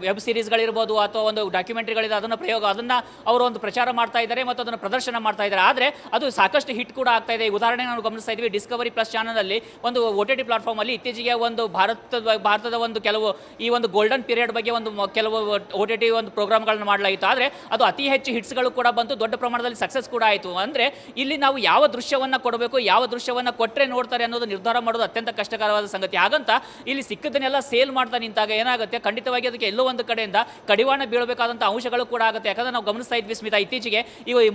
S2: ವೆಬ್ ಸೀರೀಸ್ಗಳಿರ್ಬೋದು ಅಥವಾ ಒಂದು ಡಾಕ್ಯುಮೆಂಟ್ರಿಗಳಿದೆ, ಅದನ್ನು ಅವರು ಒಂದು ಪ್ರಚಾರ ಮಾಡ್ತಾ ಇದ್ದಾರೆ ಮತ್ತು ಅದನ್ನು ಪ್ರದರ್ಶನ ಮಾಡ್ತಾ ಇದ್ದಾರೆ. ಆದರೆ ಅದು ಸಾಕಷ್ಟು ಹಿಟ್ ಕೂಡ ಆಗ್ತಾ ಇದೆ. ಉದಾಹರಣೆ ನಾವು ಗಮನಿಸ್ತಾ ಇದ್ವಿ, ಡಿಸ್ಕವರಿ ಪ್ಲಸ್ ಚಾನಲಲ್ಲಿ ಒಂದು OTT ಪ್ಲಾಟ್ಫಾರ್ಮ್ ಅಲ್ಲಿ ಇತ್ತೀಚೆಗೆ ಒಂದು ಭಾರತದ ಒಂದು ಕೆಲವು ಈ ಒಂದು ಗೋಲ್ಡನ್ ಪೀರಿಯಡ್ ಬಗ್ಗೆ ಒಂದು ಕೆಲವು OTT ಒಂದು ಪ್ರೋಗ್ರಾಮ್ಗಳನ್ನು ಮಾಡಲಾಯಿತು. ಆದರೆ ಅದು ಅತಿ ಹೆಚ್ಚು ಹಿಟ್ಸ್ಗಳು ಕೂಡ ಬಂತು, ದೊಡ್ಡ ಪ್ರಮಾಣದಲ್ಲಿ ಸಕ್ಸಸ್ ಕೂಡ ಆಯಿತು. ಅಂದರೆ ಇಲ್ಲಿ ನಾವು ಯಾವ ದೃಶ್ಯವನ್ನು ಕೊಡಬೇಕು, ಯಾವ ದೃಶ್ಯವನ್ನು ಕೊಟ್ಟರೆ ನೋಡ್ತಾರೆ ಅನ್ನೋದು ನಿರ್ಧಾರ ಮಾಡೋದು ಅತ್ಯಂತ ಕಷ್ಟಕರವಾದ ಸಂಗತಿ. ಹಾಗಂತ ಇಲ್ಲಿ ಸಿಕ್ಕದನ್ನೆಲ್ಲ ಸೇಲ್ ಮಾಡ್ತಾ ನಿಂತಾಗ ಏನಾಗುತ್ತೆ, ಖಂಡಿತವಾಗಿ ಅದಕ್ಕೆ ಎಲ್ಲೋ ಒಂದು ಕಡೆಯಿಂದ ಕಡಿವಾಣ ಬೀಳಬೇಕಾದಂಥ ಅಂಶಗಳು ಕೂಡ ಆಗುತ್ತೆ. ಯಾಕಂದರೆ ನಾವು ಗಮನಿಸ್ತಾ ಇದ್ವಿ ಸ್ಮಿತಾ, ಇತ್ತೀಚೆಗೆ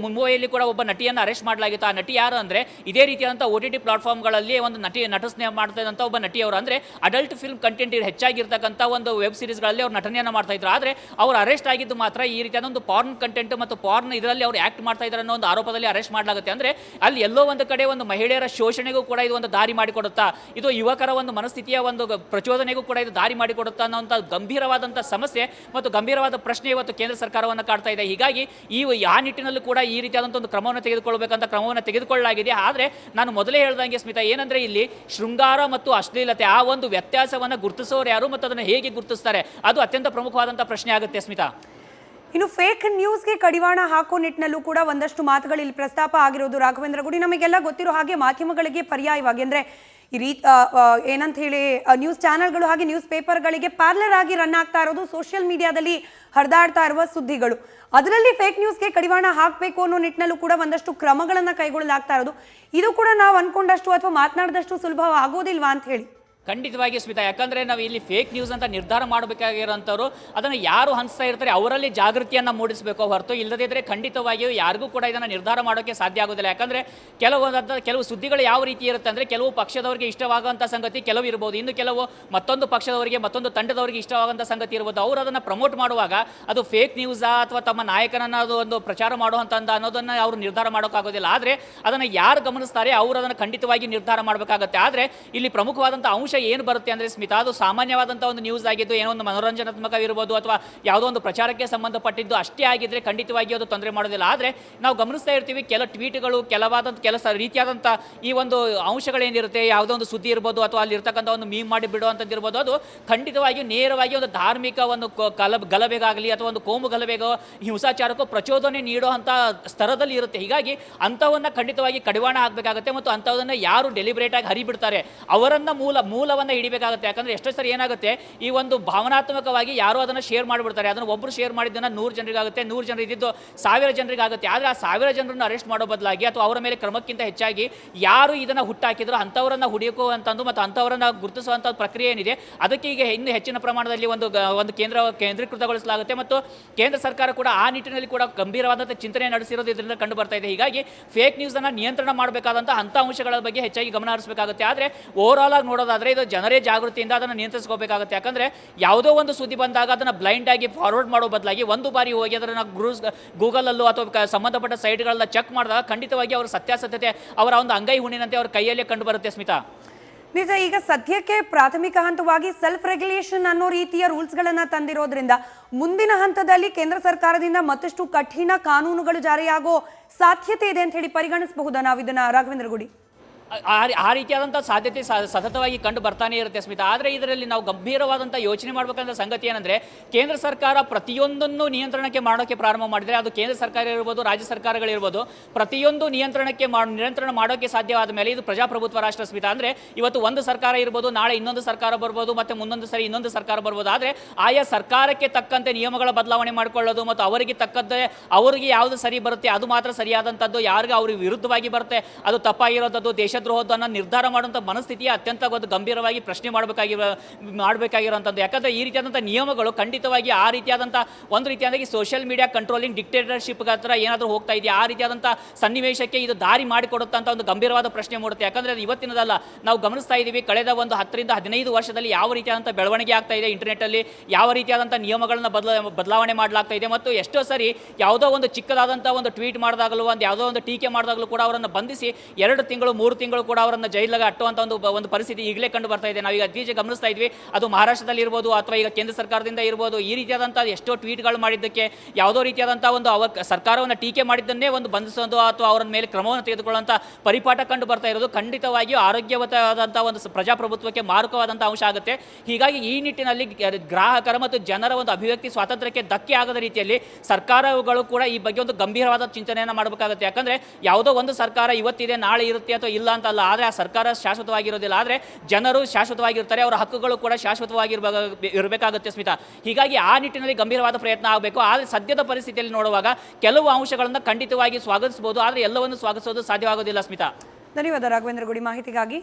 S2: ಮುಂಬೈಯಲ್ಲಿ ಕೂಡ ಒಬ್ಬ ನಟಿಯನ್ನು ಅರೆಸ್ಟ್ ಮಾಡಲಾಗಿತ್ತು. ಆ ನಟಿ ಯಾರು ಅಂದರೆ ಇದೇ ರೀತಿಯಾದಂಥ OTT ಪ್ಲಾಟ್ಫಾರ್ಮ್ಗಳಲ್ಲಿ ಒಂದು ನಟನೆ ಮಾಡ್ತಾ ಇದ್ದಂಥ ಒಬ್ಬ ನಟಿಯವರು. ಅಂದರೆ ಅಡಲ್ಟ್ ಫಿಲ್ಮ್ ಕಂಟೆಂಟ್ ಹೆಚ್ಚಾಗಿರ್ತಕ್ಕಂಥ ಒಂದು ವೆಬ್ ಸೀರೀಸ್ಗಳಲ್ಲಿ ಅವ್ರು ನಟನೆಯನ್ನು ಮಾಡ್ತಾ ಇದ್ರು. ಆದರೆ ಅವ್ರು ಅರೆಸ್ಟ್ ಆಗಿದ್ದು ಮಾತ್ರ ಈ ರೀತಿಯಾದ ಒಂದು ಪಾರ್ನ್ ಕಂಟೆಂಟ್ ಮತ್ತು ಪಾರ್ನ್ ಇದರಲ್ಲಿ ಅವ್ರು ಆಕ್ಟ್ ಮಾಡ್ತಾ ಇದ್ದಾರೆ ಅನ್ನೋ ಒಂದು ಆರೋಪದಲ್ಲಿ ಅರೆಸ್ಟ್ ಮಾಡಲಾಗುತ್ತೆ. ಅಂದರೆ ಅಲ್ಲಿ ಎಲ್ಲೋ ಒಂದು ಕಡೆ ಒಂದು ಮಹಿಳೆಯರ ಶೋಷಣೆಗೂ ಕೂಡ ಇದು ಒಂದು ದಾರಿ ಮಾಡಿಕೊಡುತ್ತಾ, ಇದು ಯುವಕರ ಒಂದು ಮನಸ್ಥಿತಿಯ ಒಂದು ಪ್ರಚೋದನೆಗೂ ಕೂಡ ಇದು ದಾರಿ ಮಾಡಿಕೊಡುತ್ತಾ ಅನ್ನೋಂಥ ಗಂಭೀರವಾದಂಥ ಸಮಸ್ಯೆ ಮತ್ತು ಗಂಭೀರವಾದ ಪ್ರಶ್ನೆ ಇವತ್ತು ಕೇಂದ್ರ ಸರ್ಕಾರವನ್ನು ಕಾಡ್ತಾ ಇದೆ. ಹೀಗಾಗಿ ಆ ನಿಟ್ಟಿನಲ್ಲೂ ಕೂಡ ಈ ರೀತಿಯಾದಂಥ ಒಂದು ಕ್ರಮವನ್ನು ತೆಗೆದುಕೊಳ್ಳಲಾಗಿದೆ. ಆದರೆ ನಾನು ಮೊದಲೇ ಹೇಳ್ದಂಗೆ ಸ್ಮಿತಾ, ಏನಂದರೆ ಇಲ್ಲಿ ಶೃಂಗಾರ ಮತ್ತು ಅಶ್ಲೀಲತೆ ಆ ಒಂದು ವ್ಯತ್ಯಾಸವನ್ನು ಗುರುತಿಸೋರು ಯಾರು ಮತ್ತು ಅದನ್ನು ಹೇಗೆ ಗುರುತಿಸ್ತಾರೆ, ಅದು ಅತ್ಯಂತ ಪ್ರಮುಖವಾದಂಥ ಪ್ರಶ್ನೆ ಆಗುತ್ತೆ ಸ್ಮಿತಾ.
S1: ಇನ್ನು ಫೇಕ್ ನ್ಯೂಸ್ಗೆ ಕಡಿವಾಣ ಹಾಕೋ ನಿಟ್ಟಿನಲ್ಲೂ ಕೂಡ ಒಂದಷ್ಟು ಮಾತುಗಳು ಇಲ್ಲಿ ಪ್ರಸ್ತಾಪ ಆಗಿರೋದು. ರಾಘವೇಂದ್ರ ಗುಡಿ, ನಮಗೆಲ್ಲ ಗೊತ್ತಿರೋ ಹಾಗೆ ಮಾಧ್ಯಮಗಳಿಗೆ ಪರ್ಯಾಯವಾಗಿ ಅಂದರೆ ಈ ಏನಂತ ಹೇಳಿ ನ್ಯೂಸ್ ಚಾನೆಲ್ಗಳು ಹಾಗೆ ನ್ಯೂಸ್ ಪೇಪರ್ಗಳಿಗೆ ಪ್ಯಾರಲರ್ ಆಗಿ ರನ್ ಆಗ್ತಾ ಇರೋದು ಸೋಷಿಯಲ್ ಮೀಡಿಯಾದಲ್ಲಿ ಹರಿದಾಡ್ತಾ ಇರುವ ಸುದ್ದಿಗಳು. ಅದರಲ್ಲಿ ಫೇಕ್ ನ್ಯೂಸ್ಗೆ ಕಡಿವಾಣ ಹಾಕಬೇಕು ಅನ್ನೋ ನಿಟ್ಟಿನಲ್ಲೂ ಕೂಡ ಒಂದಷ್ಟು ಕ್ರಮಗಳನ್ನು ಕೈಗೊಳ್ಳಲಾಗ್ತಾ ಇರೋದು. ಇದು ಕೂಡ ನಾವು ಅನ್ಕೊಂಡಷ್ಟು ಅಥವಾ ಮಾತನಾಡಿದಷ್ಟು ಸುಲಭ ಆಗೋದಿಲ್ವಾ ಅಂತ ಹೇಳಿ?
S2: ಖಂಡಿತವಾಗಿ ಸ್ಮಿತಾ. ಯಾಕಂದರೆ ನಾವು ಇಲ್ಲಿ ಫೇಕ್ ನ್ಯೂಸ್ ಅಂತ ನಿರ್ಧಾರ ಮಾಡಬೇಕಾಗಿರೋಂಥವ್ರು ಅದನ್ನು ಯಾರು ಹಂಚ್ತಾ ಇರ್ತಾರೆ ಅವರಲ್ಲಿ ಜಾಗೃತಿಯನ್ನು ಮೂಡಿಸಬೇಕು ಹೊರತು, ಇಲ್ಲದಿದ್ದರೆ ಖಂಡಿತವಾಗಿಯೂ ಯಾರಿಗೂ ಕೂಡ ಇದನ್ನು ನಿರ್ಧಾರ ಮಾಡೋಕ್ಕೆ ಸಾಧ್ಯ ಆಗೋದಿಲ್ಲ. ಯಾಕಂದರೆ ಕೆಲವು ಸುದ್ದಿಗಳು ಯಾವ ರೀತಿ ಇರುತ್ತೆ ಅಂದರೆ, ಕೆಲವು ಪಕ್ಷದವರಿಗೆ ಇಷ್ಟವಾಗುವಂಥ ಸಂಗತಿ ಕೆಲವು ಇರ್ಬೋದು, ಇನ್ನು ಕೆಲವು ಮತ್ತೊಂದು ಪಕ್ಷದವರಿಗೆ ಮತ್ತೊಂದು ತಂಡದವರಿಗೆ ಇಷ್ಟವಾಗುವಂಥ ಸಂಗತಿ ಇರ್ಬೋದು. ಅವರು ಅದನ್ನು ಪ್ರಮೋಟ್ ಮಾಡುವಾಗ ಅದು ಫೇಕ್ ನ್ಯೂಸಾ ಅಥವಾ ತಮ್ಮ ನಾಯಕನನ್ನು ಅದು ಒಂದು ಪ್ರಚಾರ ಮಾಡುವಂಥ ಅನ್ನೋದನ್ನು ಅವರು ನಿರ್ಧಾರ ಮಾಡೋಕ್ಕಾಗೋದಿಲ್ಲ. ಆದರೆ ಅದನ್ನು ಯಾರು ಗಮನಿಸ್ತಾರೆ ಅವರು ಅದನ್ನು ಖಂಡಿತವಾಗಿ ನಿರ್ಧಾರ ಮಾಡಬೇಕಾಗುತ್ತೆ. ಆದರೆ ಇಲ್ಲಿ ಪ್ರಮುಖವಾದಂಥ ಅಂಶ ಏನು ಬರುತ್ತೆ ಅಂದರೆ ಸ್ಮಿತಾ, ಅದು ಸಾಮಾನ್ಯವಾದಂಥ ಒಂದು ನ್ಯೂಸ್ ಆಗಿದ್ದು, ಏನೋ ಒಂದು ಮನೋರಂಜನಾತ್ಮಕವಿರ್ಬೋದು ಅಥವಾ ಯಾವುದೋ ಒಂದು ಪ್ರಚಾರಕ್ಕೆ ಸಂಬಂಧಪಟ್ಟಿದ್ದು ಅಷ್ಟೇ ಆಗಿದ್ದರೆ ಖಂಡಿತವಾಗಿ ಅದು ತೊಂದರೆ ಮಾಡೋದಿಲ್ಲ. ಆದರೆ ನಾವು ಗಮನಿಸ್ತಾ ಇರ್ತೀವಿ, ಕೆಲ ಟ್ವೀಟ್ಗಳು, ರೀತಿಯಾದಂಥ ಈ ಒಂದು ಅಂಶಗಳೇನಿರುತ್ತೆ, ಯಾವುದೋ ಒಂದು ಸುದ್ದಿ ಇರ್ಬೋದು ಅಥವಾ ಅಲ್ಲಿ ಇರ್ತಕ್ಕಂಥ ಒಂದು ಮೀಮ್ ಮಾಡಿ ಬಿಡುವಂಥದ್ದು ಇರ್ಬೋದು, ಅದು ಖಂಡಿತವಾಗಿಯೂ ನೇರವಾಗಿ ಒಂದು ಧಾರ್ಮಿಕ ಒಂದು ಗಲಭೆಗಾಗಲಿ ಅಥವಾ ಒಂದು ಕೋಮು ಗಲಭೆಗೋ ಹಿಂಸಾಚಾರಕ್ಕೋ ಪ್ರಚೋದನೆ ನೀಡುವಂಥ ಸ್ತರದಲ್ಲಿ ಇರುತ್ತೆ. ಹೀಗಾಗಿ ಅಂಥವನ್ನು ಖಂಡಿತವಾಗಿ ಕಡಿವಾಣ ಆಗಬೇಕಾಗುತ್ತೆ ಮತ್ತು ಅಂಥದನ್ನು ಯಾರು ಡೆಲಿಬ್ರೇಟಾಗಿ ಹರಿಬಿಡ್ತಾರೆ ಅವರನ್ನು ಮೂಲವನ್ನು ಹಿಡಿಬೇಕಾಗುತ್ತೆ. ಯಾಕಂದರೆ ಎಷ್ಟೋ ಸರಿ ಏನಾಗುತ್ತೆ, ಈ ಒಂದು ಭಾವನಾತ್ಮಕವಾಗಿ ಯಾರೋ ಅದನ್ನು ಶೇರ್ ಮಾಡಿಬಿಡ್ತಾರೆ. ಅದನ್ನು ಒಬ್ಬರು ಶೇರ್ ಮಾಡಿದ್ದನ್ನು 100 ಜನರಿಗಾಗುತ್ತೆ, 100 ಜನರು ಇದ್ದಿದ್ದು 1000 ಜನರಿಗಾಗುತ್ತೆ. ಆದರೆ ಆ 1000 ಜನರನ್ನು ಅರೆಸ್ಟ್ ಮಾಡೋ ಬದಲಾಗಿ ಅಥವಾ ಅವರ ಮೇಲೆ ಕ್ರಮಕ್ಕಿಂತ ಹೆಚ್ಚಾಗಿ ಯಾರು ಇದನ್ನು ಹುಟ್ಟಾಕಿದ್ರು ಅಂಥವರನ್ನು ಹುಡುಕುವಂಥದ್ದು ಮತ್ತು ಅಂಥವರನ್ನು ಗುರುತಿಸುವಂಥ ಪ್ರಕ್ರಿಯೆ ಏನಿದೆ, ಅದಕ್ಕೆ ಈಗ ಇನ್ನೂ ಹೆಚ್ಚಿನ ಪ್ರಮಾಣದಲ್ಲಿ ಒಂದು ಕೇಂದ್ರೀಕೃತಗೊಳಿಸಲಾಗುತ್ತೆ ಮತ್ತು ಕೇಂದ್ರ ಸರ್ಕಾರ ಕೂಡ ಆ ನಿಟ್ಟಿನಲ್ಲಿ ಕೂಡ ಗಂಭೀರವಾದಂಥ ಚಿಂತನೆ ನಡೆಸಿರೋದು ಇದರಿಂದ ಕಂಡು ಬರ್ತಾ ಇದೆ. ಹೀಗಾಗಿ ಫೇಕ್ ನ್ಯೂಸನ್ನು ನಿಯಂತ್ರಣ ಮಾಡಬೇಕಾದಂಥ ಅಂಥ ಅಂಶಗಳ ಬಗ್ಗೆ ಹೆಚ್ಚಾಗಿ ಗಮನ ಹರಿಸಬೇಕಾಗುತ್ತೆ. ಆದರೆ ಓವರಾಲ್ ಆಗಿ ನೋಡೋದಾದರೆ ಇದು ಜನರೇ ಜಾಗೃತಿಯಿಂದ ಅದನ್ನು ನಿಯಂತ್ರಿಸ್ಕೋಬೇಕಾಗುತ್ತೆ. ಯಾಕಂದರೆ ಯಾವುದೋ ಒಂದು ಸುದ್ದಿ ಬಂದಾಗ ಅದನ್ನು ಬ್ಲೈಂಡ್ ಆಗಿ ಫಾರ್ವರ್ಡ್ ಮಾಡೋ ಬದಲಾಗಿ ಒಂದು ಬಾರಿ ಹೋಗಿ ಅದನ್ನು ಗೂಗಲಲ್ಲೂ ಅಥವಾ ಸಂಬಂಧಪಟ್ಟ ಸೈಟ್ಗಳನ್ನ ಚೆಕ್ ಮಾಡಿದಾಗ ಖಂಡಿತವಾಗಿ ಅವರ ಸತ್ಯಾಸತ್ಯತೆ ಅವರ ಒಂದು ಅಂಗೈ ಹುಣ್ಣಿನಂತೆ ಅವರ ಕೈಯಲ್ಲೇ ಕಂಡು ಬರುತ್ತೆ ಸ್ಮಿತಾ.
S1: ನಿಜ. ಈಗ ಸದ್ಯಕ್ಕೆ ಪ್ರಾಥಮಿಕ ಹಂತವಾಗಿ ಸೆಲ್ಫ್ ರೆಗ್ಯುಲೇಷನ್ ಅನ್ನೋ ರೀತಿಯ ರೂಲ್ಸ್ಗಳನ್ನು ತಂದಿರೋದ್ರಿಂದ ಮುಂದಿನ ಹಂತದಲ್ಲಿ ಕೇಂದ್ರ ಸರ್ಕಾರದಿಂದ ಮತ್ತಷ್ಟು ಕಠಿಣ ಕಾನೂನುಗಳು ಜಾರಿಯಾಗೋ ಸಾಧ್ಯತೆ ಇದೆ ಅಂತ ಹೇಳಿ ಪರಿಗಣಿಸಬಹುದಾ ನಾವು ಇದನ್ನ, ರಾಘವೇಂದ್ರ ಗುಡಿ?
S2: ಆ ರೀತಿಯಾದಂಥ ಸಾಧ್ಯತೆ ಸತತವಾಗಿ ಕಂಡು ಬರ್ತಾನೆ ಇರುತ್ತೆ ಸ್ಮಿತಾ. ಆದರೆ ಇದರಲ್ಲಿ ನಾವು ಗಂಭೀರವಾದಂಥ ಯೋಚನೆ ಮಾಡಬೇಕಂತ ಸಂಗತಿ ಏನಂದರೆ, ಕೇಂದ್ರ ಸರ್ಕಾರ ಪ್ರತಿಯೊಂದನ್ನು ನಿಯಂತ್ರಣಕ್ಕೆ ಮಾಡೋಕ್ಕೆ ಪ್ರಾರಂಭ ಮಾಡಿದರೆ, ಅದು ಕೇಂದ್ರ ಸರ್ಕಾರ ಇರ್ಬೋದು, ರಾಜ್ಯ ಸರ್ಕಾರಗಳಿರ್ಬೋದು, ಪ್ರತಿಯೊಂದು ನಿಯಂತ್ರಣ ಮಾಡೋಕ್ಕೆ ಸಾಧ್ಯವಾದ ಮೇಲೆ ಇದು ಪ್ರಜಾಪ್ರಭುತ್ವ ರಾಷ್ಟ್ರ ಸ್ಮಿತಾ. ಅಂದರೆ ಇವತ್ತು ಒಂದು ಸರ್ಕಾರ ಇರ್ಬೋದು, ನಾಳೆ ಇನ್ನೊಂದು ಸರ್ಕಾರ ಬರ್ಬೋದು, ಮತ್ತು ಮುಂದೊಂದು ಸರಿ ಇನ್ನೊಂದು ಸರ್ಕಾರ ಬರ್ಬೋದು. ಆದರೆ ಆಯಾ ಸರ್ಕಾರಕ್ಕೆ ತಕ್ಕಂತೆ ನಿಯಮಗಳ ಬದಲಾವಣೆ ಮಾಡಿಕೊಳ್ಳೋದು ಮತ್ತು ಅವರಿಗೆ ತಕ್ಕಂತೆ ಅವರಿಗೆ ಯಾವುದು ಸರಿ ಬರುತ್ತೆ ಅದು ಮಾತ್ರ ಸರಿಯಾದಂಥದ್ದು, ಯಾರಿಗೆ ಅವ್ರಿಗೆ ವಿರುದ್ಧವಾಗಿ ಬರುತ್ತೆ ಅದು ತಪ್ಪಾಗಿರೋದು, ದೇಶದ್ರೋಹವನ್ನು ನಿರ್ಧಾರ ಮಾಡುವಂಥ ಮನಸ್ಥಿತಿಯ ಅತ್ಯಂತ ಒಂದು ಗಂಭೀರವಾಗಿ ಪ್ರಶ್ನೆ ಮಾಡಬೇಕಾಗಿರುವಂಥದ್ದು. ಯಾಕಂದರೆ ಈ ರೀತಿಯಾದಂಥ ನಿಯಮಗಳು ಖಂಡಿತವಾಗಿ ಆ ರೀತಿಯಾದಂಥ ಒಂದು ರೀತಿಯಾಗಿ ಸೋಷಿಯಲ್ ಮೀಡಿಯಾ ಕಂಟ್ರೋಲಿಂಗ್ ಡಿಕ್ಟೇಟರ್ಶಿಪ್ ಹತ್ರ ಏನಾದರೂ ಹೋಗ್ತಾ ಇದೆಯಾ, ಆ ರೀತಿಯಾದಂಥ ಸನ್ನಿವೇಶಕ್ಕೆ ಇದು ದಾರಿ ಮಾಡಿಕೊಡುತ್ತಂಥ ಒಂದು ಗಂಭೀರವಾದ ಪ್ರಶ್ನೆ ಮೂಡುತ್ತೆ. ಯಾಕಂದರೆ ಅದು ಇವತ್ತಿನದಲ್ಲ, ನಾವು ಗಮನಿಸ್ತಾ ಇದ್ದೀವಿ ಕಳೆದ ಒಂದು 10 ರಿಂದ 15 ವರ್ಷದಲ್ಲಿ ಯಾವ ರೀತಿಯಾದಂಥ ಬೆಳವಣಿಗೆ ಆಗ್ತಾ ಇದೆ ಇಂಟರ್ನೆಟ್ಟಲ್ಲಿ, ಯಾವ ರೀತಿಯಾದಂಥ ನಿಯಮಗಳನ್ನು ಬದಲಾವಣೆ ಮಾಡಲಾಗ್ತಾ ಇದೆ. ಮತ್ತು ಎಷ್ಟೋ ಸರಿ ಯಾವುದೋ ಒಂದು ಚಿಕ್ಕದಾದಂಥ ಒಂದು ಟ್ವೀಟ್ ಮಾಡಿದಾಗಲೂ, ಯಾವುದೋ ಒಂದು ಟೀಕೆ ಮಾಡಿದಾಗಲೂ ಕೂಡ ಅವರನ್ನು ಬಂಧಿಸಿ 2 ತಿಂಗಳು 3 ತಿಂಗಳು ಕೂಡ ಅವರನ್ನು ಜೈಲಿಗೆ ಅಟ್ಟುವಂಥ ಒಂದು ಪರಿಸ್ಥಿತಿ ಈಗಲೇ ಕಂಡು ಬರ್ತಾ ಇದೆ. ನಾವೀಗ ಇತ್ತೀಚೆಗೆ ಗಮನಿಸ್ತಾ ಇದ್ವಿ, ಅದು ಮಹಾರಾಷ್ಟ್ರದಲ್ಲಿ ಇರ್ಬೋದು ಅಥವಾ ಈಗ ಕೇಂದ್ರ ಸರ್ಕಾರದಿಂದ ಇರ್ಬೋದು, ಈ ರೀತಿಯಾದಂಥ ಎಷ್ಟೋ ಟ್ವೀಟ್ಗಳು ಮಾಡಿದ್ದಕ್ಕೆ ಯಾವುದೋ ರೀತಿಯಾದಂಥ ಒಂದು ಸರ್ಕಾರವನ್ನು ಟೀಕೆ ಮಾಡಿದ್ದನ್ನೇ ಒಂದು ಬಂಧಿಸೋದು ಅಥವಾ ಅವರ ಮೇಲೆ ಕ್ರಮವನ್ನು ತೆಗೆದುಕೊಳ್ಳುವಂಥ ಪರಿಪಾಠ ಕಂಡು ಬರ್ತಾ ಇರೋದು ಖಂಡಿತವಾಗಿಯೂ ಆರೋಗ್ಯವಂತವಾದಂಥ ಒಂದು ಪ್ರಜಾಪ್ರಭುತ್ವಕ್ಕೆ ಮಾರಕವಾದಂಥ ಅಂಶ ಆಗುತ್ತೆ. ಹೀಗಾಗಿ ಈ ನಿಟ್ಟಿನಲ್ಲಿ ಗ್ರಾಹಕರ ಮತ್ತು ಜನರ ಒಂದು ಅಭಿವ್ಯಕ್ತಿ ಸ್ವಾತಂತ್ರ್ಯಕ್ಕೆ ಧಕ್ಕೆ ಆಗದ ರೀತಿಯಲ್ಲಿ ಸರ್ಕಾರಗಳು ಕೂಡ ಈ ಬಗ್ಗೆ ಒಂದು ಗಂಭೀರವಾದ ಚಿಂತನೆಯನ್ನು ಮಾಡಬೇಕಾಗುತ್ತೆ. ಯಾಕಂದರೆ ಯಾವುದೋ ಒಂದು ಸರ್ಕಾರ ಇವತ್ತಿದೆ ನಾಳೆ ಇರುತ್ತೆ ಅಥವಾ ಇಲ್ಲ ಅಂತ ಅಲ್ಲ, ಆದರೆ ಆ ಸರ್ಕಾರ ಶಾಶ್ವತವಾಗಿರೋದಿಲ್ಲ. ಆದರೆ ಜನರು ಶಾಶ್ವತವಾಗಿರ್ತಾರೆ, ಅವರ ಹಕ್ಕುಗಳು ಕೂಡ ಶಾಶ್ವತವಾಗಿರಬೇಕಾಗುತ್ತೆ ಸ್ಮಿತಾ. ಹೀಗಾಗಿ ಆ ನಿಟ್ಟಿನಲ್ಲಿ ಗಂಭೀರವಾದ ಪ್ರಯತ್ನ ಆಗಬೇಕು. ಆದರೆ ಸದ್ಯದ ಪರಿಸ್ಥಿತಿಯಲ್ಲಿ ನೋಡುವಾಗ ಕೆಲವು ಅಂಶಗಳನ್ನು ಖಂಡಿತವಾಗಿ ಸ್ವಾಗತಿಸಬಹುದು, ಆದರೆ ಎಲ್ಲವನ್ನು ಸ್ವಾಗತಿಸೋದು ಸಾಧ್ಯವಾಗೋದಿಲ್ಲ ಸ್ಮಿತಾ.
S1: ಧನ್ಯವಾದ ರಾಘವೇಂದ್ರ ಗುಡಿ ಮಾಹಿತಿಗಾಗಿ.